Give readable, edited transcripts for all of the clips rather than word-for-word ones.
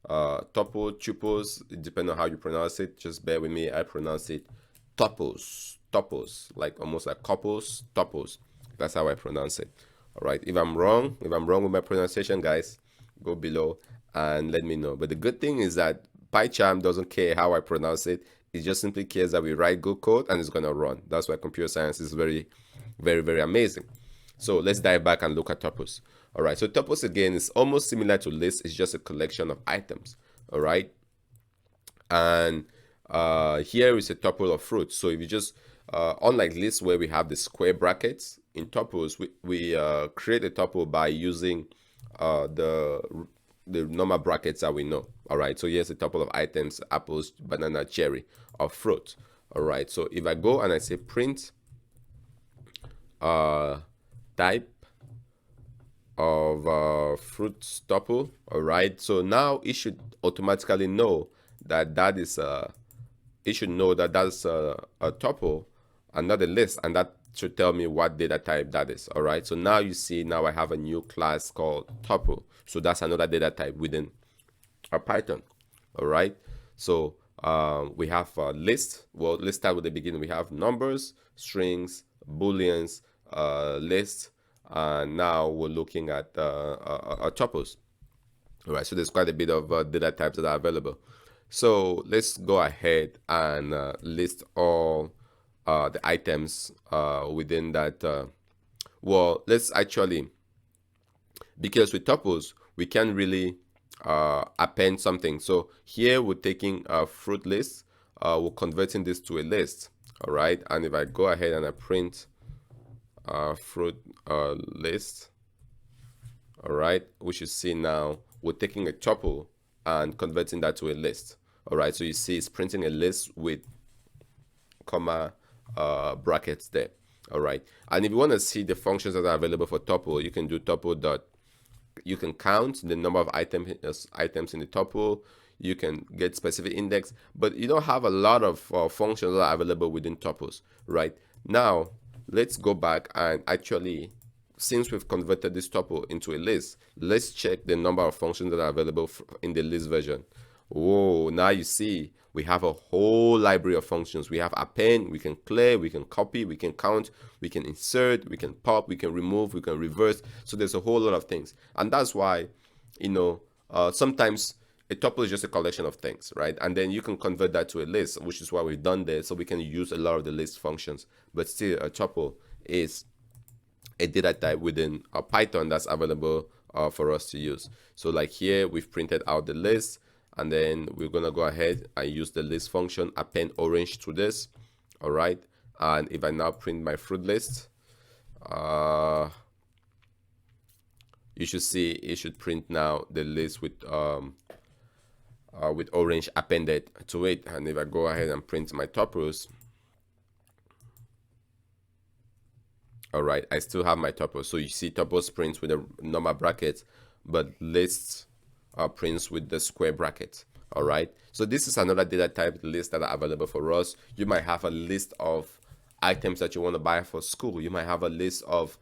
tuple, tuples, depending on how you pronounce it. Just bear with me. I pronounce it tuples, like almost like couples, tuples. That's how I pronounce it. All right. If I'm wrong with my pronunciation, guys, go below and let me know. But the good thing is that PyCharm doesn't care how I pronounce it. It just simply cares that we write good code and it's gonna run. That's why computer science is very, very, very amazing. So let's dive back and look at tuples. All right. So tuples again is almost similar to lists. It's just a collection of items. All right. And here is a tuple of fruits. So if you just unlike lists where we have the square brackets, in tuples we create a tuple by using the normal brackets that we know. All right, so here's a tuple of items: apples, banana, cherry, or fruit. All right, so if I go and I say print type of fruit tuple, all right, so now it should automatically know that that is it should know that that's a tuple and not a list, and that should tell me what data type that is. All right, so now you see, now I have a new class called tuple, so that's another data type within our Python. All right, so we have a list. Well, let's start with the beginning. We have numbers, strings, booleans, lists, and now we're looking at tuples. All right, so there's quite a bit of data types that are available. So let's go ahead and list all the items within that. Well, let's actually, because with tuples, we can really append something. So here we're taking a fruit list, we're converting this to a list. All right, and if I go ahead and I print fruit list, all right, we should see now we're taking a tuple and converting that to a list. All right, so you see it's printing a list with comma brackets there. All right, and if you want to see the functions that are available for tuple, you can do tuple dot. You can count the number of items in the tuple. You can get specific index, but you don't have a lot of functions that are available within tuples. Right now, let's go back and actually, since we've converted this tuple into a list, let's check the number of functions that are available in the list version. Whoa, now you see we have a whole library of functions. We have append, we can clear, we can copy, we can count, we can insert, we can pop, we can remove, we can reverse. So there's a whole lot of things. And that's why, you know, sometimes a tuple is just a collection of things, right? And then you can convert that to a list, which is what we've done there. So we can use a lot of the list functions, but still a tuple is a data type within Python that's available for us to use. So like here, we've printed out the list, and then we're gonna go ahead and use the list function, append orange to this. All right, and if I now print my fruit list, you should see it should print now the list with orange appended to it. And if I go ahead and print my tuples, all right, I still have my tuples. So you see tuples prints with a number bracket, but lists prints with the square bracket. All right, so this is another data type list that are available for us. You might have a list of items that you want to buy for school. You might have a list of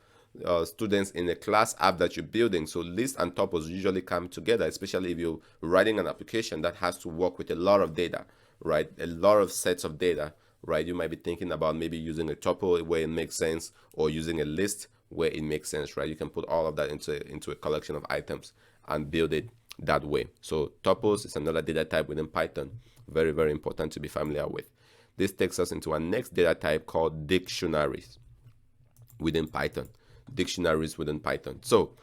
students in a class app that you're building. So lists and tuples usually come together, especially if you're writing an application that has to work with a lot of data, right? A lot of sets of data, right? You might be thinking about maybe using a tuple where it makes sense, or using a list where it makes sense, right? You can put all of that into a collection of items and build it that way. So tuples is another data type within Python. Very, very important to be familiar with. This takes us into our next data type called dictionaries within Python. Dictionaries within Python. So